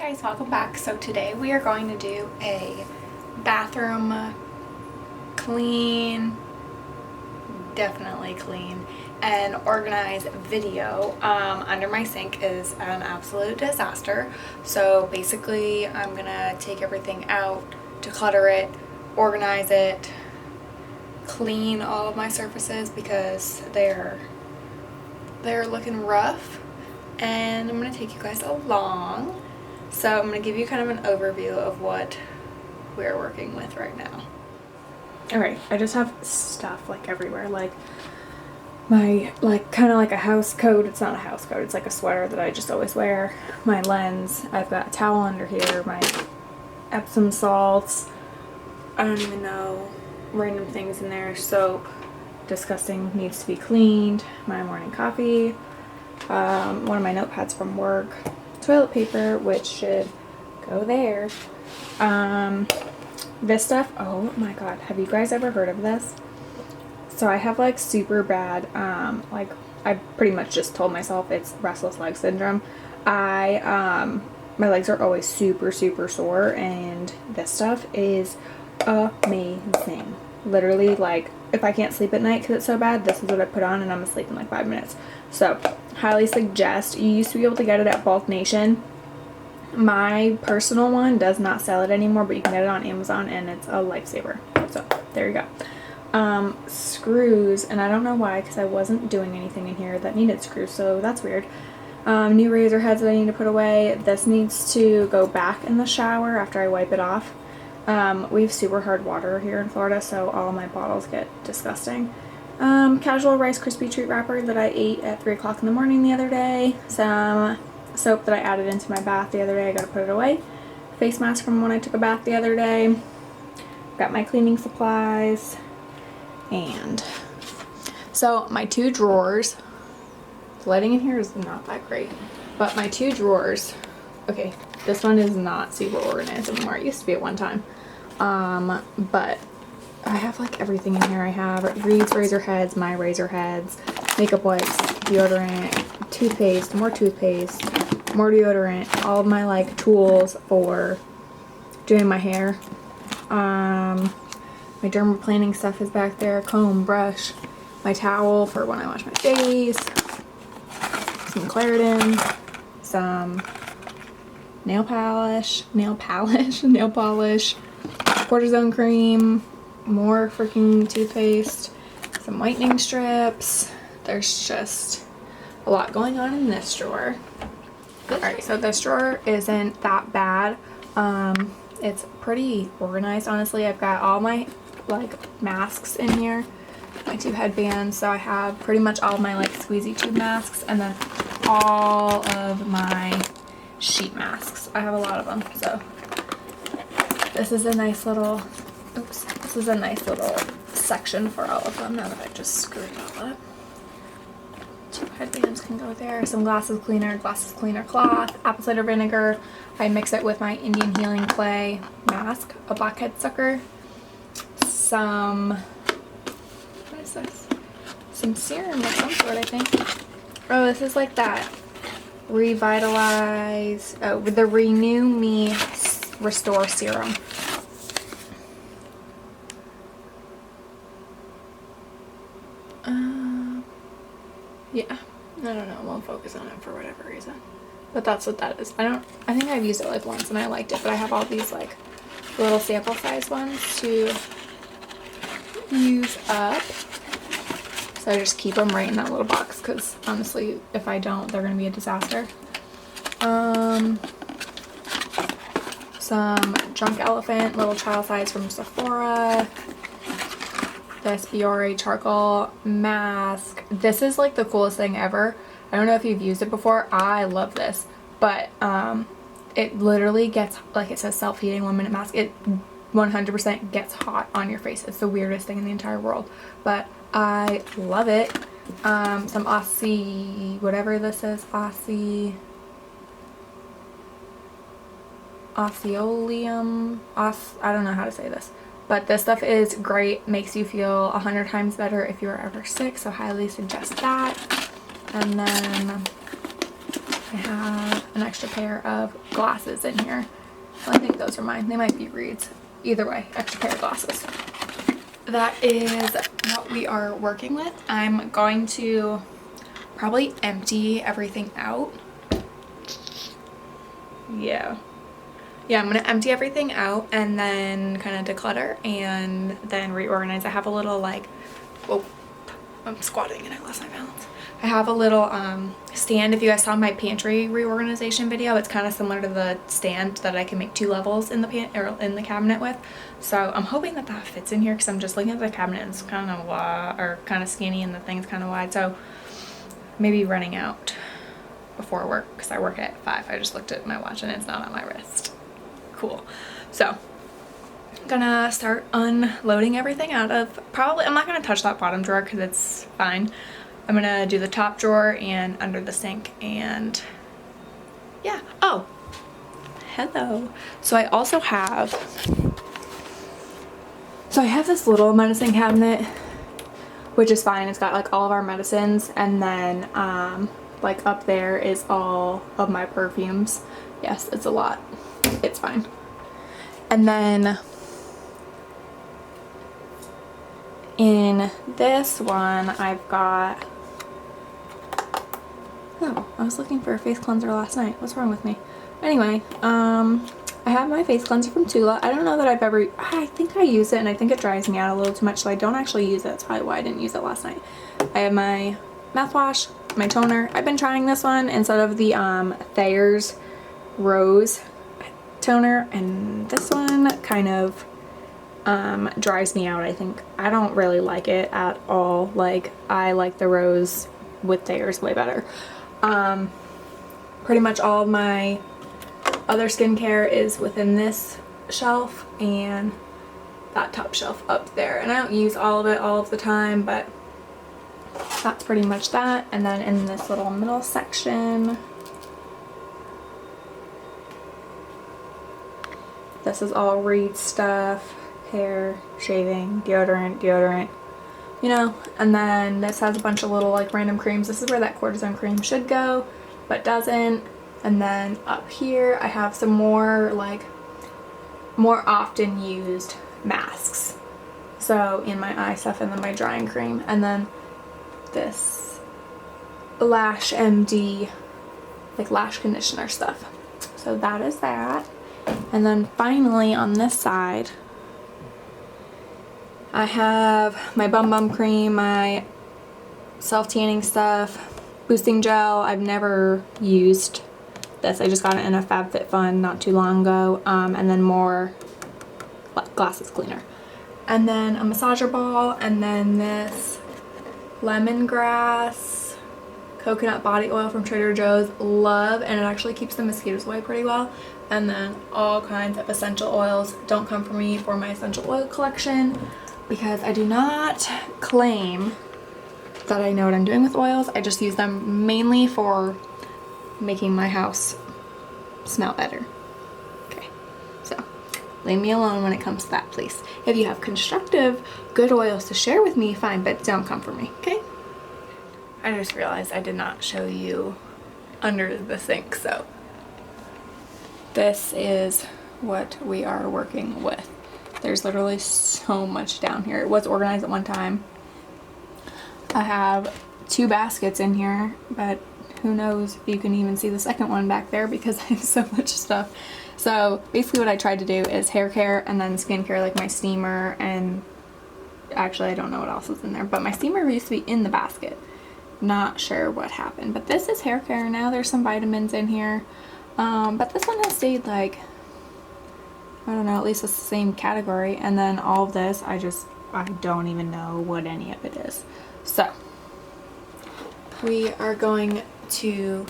guys, welcome back. So today we are going to do a bathroom clean, definitely clean and organized video. Under my sink is an absolute disaster. So basically I'm gonna take everything out, declutter it, organize it, clean all of my surfaces because they're looking rough, and I'm gonna take you guys along. So I'm gonna give you kind of an overview of what we're working with right now. Alright, I just have stuff like everywhere, like my, kind of like a house coat. It's not a house coat, it's like a sweater that I just always wear. My lens, I've got a towel under here, my Epsom salts, I don't even know, random things in there, soap, disgusting, needs to be cleaned, my morning coffee, one of my notepads from work, toilet paper, which should go there. This stuff, oh my god, have you guys ever heard of this? So I have like super bad, like I pretty much just told myself it's restless leg syndrome. My legs are always super sore, and this stuff is amazing. Literally, like, if I can't sleep at night because it's so bad, this is what I put on and I'm asleep in like 5 minutes. So highly suggest. You used to be able to get it at Bulk Nation. My personal one does not sell it anymore, but you can get it on Amazon and it's a lifesaver. So there you go. Screws, and I don't know why because I wasn't doing anything in here that needed screws, so that's weird. New razor heads that I need to put away. This needs to go back in the shower after I wipe it off. We have super hard water here in Florida, so all my bottles get disgusting. Casual Rice Krispie treat wrapper that I ate at 3 o'clock in the morning the other day. Some soap that I added into my bath the other day. I gotta put it away. Face mask from when I took a bath the other day. Got my cleaning supplies. And so my 2 drawers, the lighting in here is not that great, but my 2 drawers, okay, this one is not super organized anymore. It used to be at one time. But I have like everything in here. I have Reed's razor heads, my razor heads, makeup wipes, deodorant, toothpaste, more deodorant, all of my like tools for doing my hair. My dermaplaning stuff is back there, comb, brush, my towel for when I wash my face, some Claritin, some nail polish, cortisone cream, more freaking toothpaste, some whitening strips. There's just a lot going on in this drawer. Alright, so this drawer isn't that bad. It's pretty organized, honestly. I've got all my like masks in here, my 2 headbands, so I have pretty much all of my like squeezy tube masks, and then all of my sheet masks. I have a lot of them, so this is a nice little section for all of them now that I just screwed it all up. 2 headbands can go there, some glasses cleaner cloth, apple cider vinegar. I mix it with my Indian healing clay mask, a blackhead sucker, some, what is this? Some serum of some sort, I think. Oh, this is like that Revitalize, with the Renew Me Restore Serum. Yeah, I don't know, I won't focus on it for whatever reason. But that's what that is. I think I've used it like once and I liked it, but I have all these like little sample size ones to use up. So I just keep them right in that little box because honestly, if I don't, they're going to be a disaster. Some Drunk Elephant little child size from Sephora. This Biore charcoal mask. This is like the coolest thing ever. I don't know if you've used it before. I love this, but it literally gets, like it says, self-heating 1-minute mask. It 100% gets hot on your face. It's the weirdest thing in the entire world, but I love it. Some Aussie, whatever this is, Osceoleum, I don't know how to say this, but this stuff is great. Makes you feel 100 times better if you're ever sick, so highly suggest that. And then I have an extra pair of glasses in here. Well, I think those are mine. They might be Reed's. Either way, extra pair of glasses. That is what we are working with. I'm going to probably empty everything out. Yeah, I'm gonna empty everything out and then kind of declutter and then reorganize. I have a little like, whoa, I'm squatting and I lost my balance. I have a little stand. If you guys saw my pantry reorganization video, it's kind of similar to the stand that I can make 2 levels in the in the cabinet with. So I'm hoping that that fits in here because I'm just looking at the cabinet and it's kind of wide or kind of skinny and the thing's kind of wide. So maybe running out before work because I work at 5. I just looked at my watch and it's not on my wrist. Cool. So I'm gonna start unloading everything out of I'm not gonna touch that bottom drawer because it's fine. I'm gonna do the top drawer and under the sink and yeah. Oh, hello. So I also have, I have this little medicine cabinet, which is fine. It's got like all of our medicines and then like up there is all of my perfumes. Yes, it's a lot. It's fine. And then in this one I've got, oh, I was looking for a face cleanser last night. What's wrong with me? Anyway, I have my face cleanser from Tula. I don't know that I think I use it and I think it dries me out a little too much, so I don't actually use it. That's probably why I didn't use it last night. I have my mouthwash, my toner. I've been trying this one instead of the Thayer's Rose toner, and this one kind of dries me out. I think I don't really like it at all. Like, I like the Rose with Thayer's way better. Pretty much all of my other skincare is within this shelf and that top shelf up there, and I don't use all of it all of the time, but that's pretty much that. And then in this little middle section, this is all Reed stuff, hair, shaving, deodorant, you know. And then this has a bunch of little like random creams. This is where that cortisone cream should go, but doesn't. And then up here I have some more like more often used masks. So in my eye stuff, and then my drying cream, and then this Lash MD like lash conditioner stuff. So that is that. And then finally on this side I have my Bum Bum cream, my self-tanning stuff, boosting gel. I've never used this. I just got it in a FabFitFun not too long ago. And then more glasses cleaner. And then a massager ball, and then this lemongrass coconut body oil from Trader Joe's. Love, and it actually keeps the mosquitoes away pretty well. And then all kinds of essential oils. Don't come for me for my essential oil collection because I do not claim that I know what I'm doing with oils. I just use them mainly for making my house smell better. Okay, so leave me alone when it comes to that, please. If you have constructive, good oils to share with me, fine, but don't come for me, okay? I just realized I did not show you under the sink, so this is what we are working with. There's literally so much down here. It was organized at one time. I have 2 baskets in here, but who knows if you can even see the second one back there because I have so much stuff. So basically what I tried to do is hair care and then skincare, like my steamer, and actually I don't know what else is in there, but my steamer used to be in the basket. Not sure what happened, but this is hair care. Now there's some vitamins in here. But this one has stayed like, I don't know, at least it's the same category. And then all of this, I don't even know what any of it is. So we are going to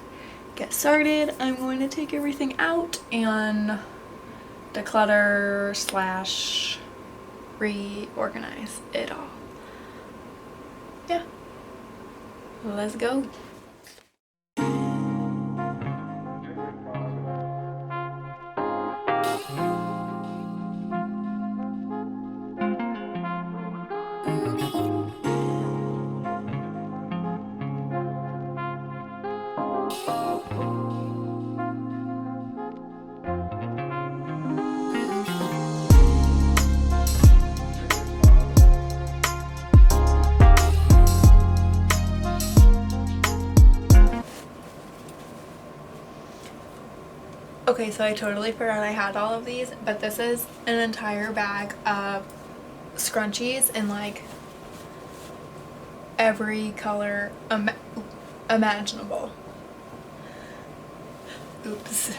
get started. I'm going to take everything out and declutter / reorganize it all. Yeah, let's go. Okay, so I totally forgot I had all of these, but this is an entire bag of scrunchies in like every color imaginable. Oops.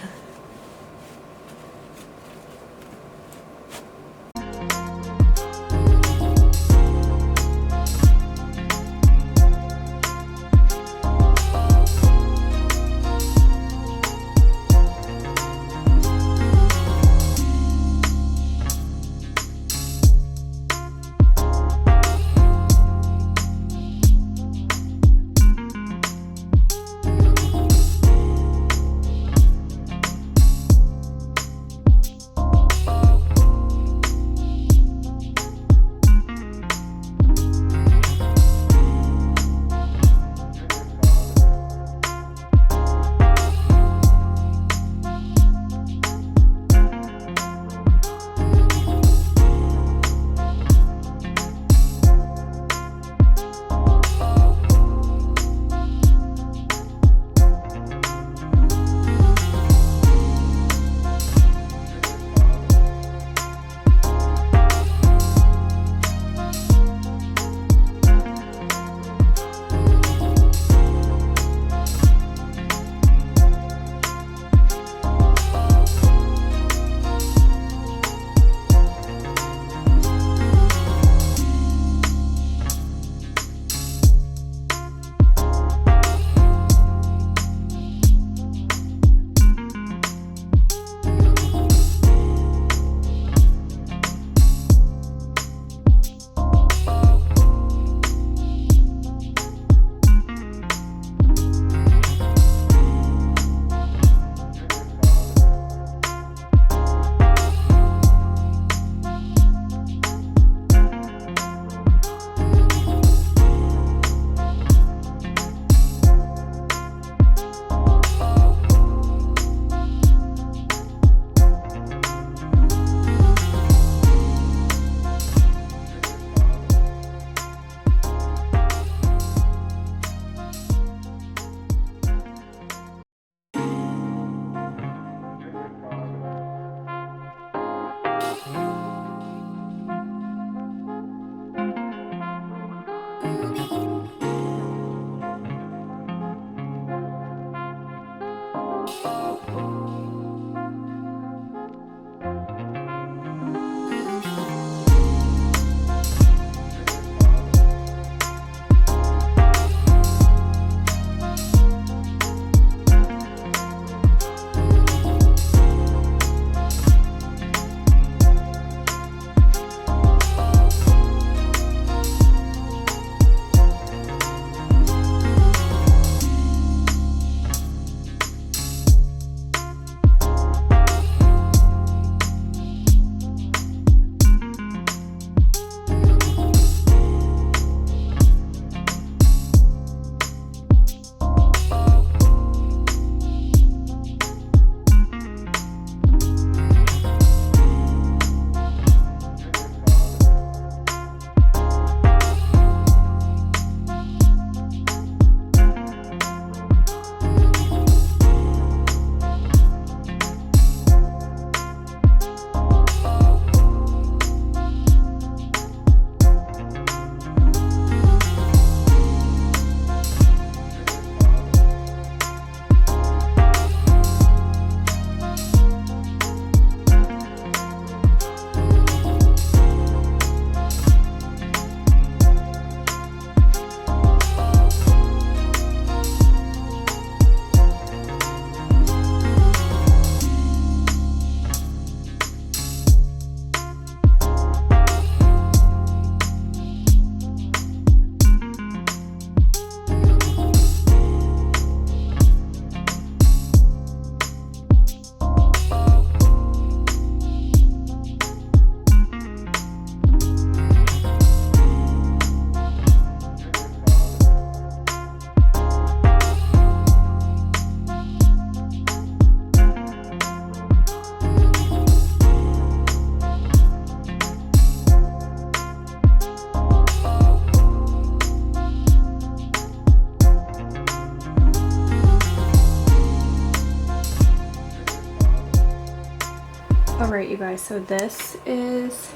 Alright, you guys, so this is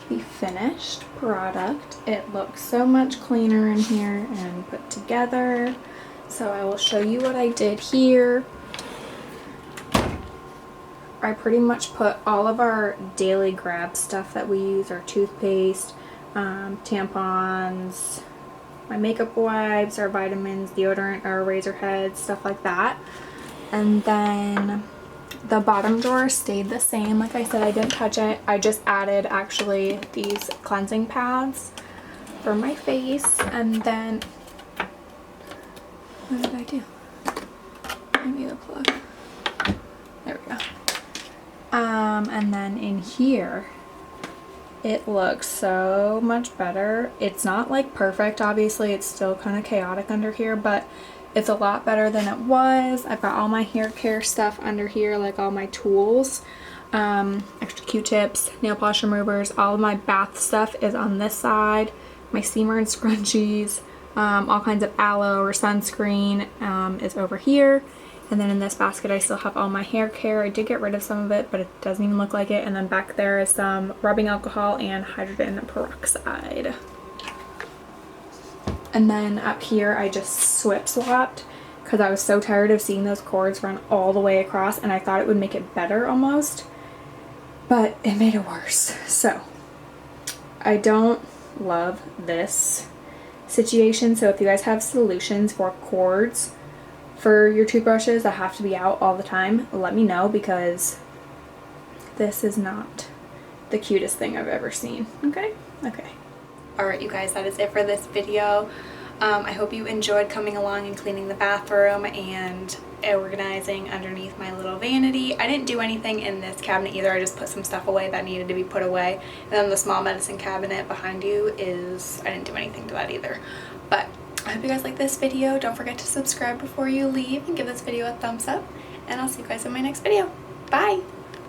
the finished product. It looks so much cleaner in here and put together. So I will show you what I did here. I pretty much put all of our daily grab stuff that we use, our toothpaste, tampons, my makeup wipes, our vitamins, deodorant, our razor heads, stuff like that. And then the bottom drawer stayed the same. Like I said, I didn't touch it. I just added actually these cleansing pads for my face. And then, what did I do? Maybe the plug. There we go. And then in here, it looks so much better. It's not like perfect, obviously. It's still kind of chaotic under here, but it's a lot better than it was. I've got all my hair care stuff under here, like all my tools, extra Q-tips, nail polish removers. All of my bath stuff is on this side. My steamer and scrunchies, all kinds of aloe or sunscreen is over here. And then in this basket I still have all my hair care. I did get rid of some of it, but it doesn't even look like it. And then back there is some rubbing alcohol and hydrogen peroxide. And then up here I just swapped because I was so tired of seeing those cords run all the way across, and I thought it would make it better almost, but it made it worse. So I don't love this situation. So if you guys have solutions for cords for your toothbrushes that have to be out all the time, let me know, because this is not the cutest thing I've ever seen. Okay? Okay. Alright, you guys, that is it for this video. I hope you enjoyed coming along and cleaning the bathroom and organizing underneath my little vanity. I didn't do anything in this cabinet either. I just put some stuff away that needed to be put away. And then the small medicine cabinet behind you I didn't do anything to that either. But I hope you guys like this video. Don't forget to subscribe before you leave and give this video a thumbs up. And I'll see you guys in my next video. Bye!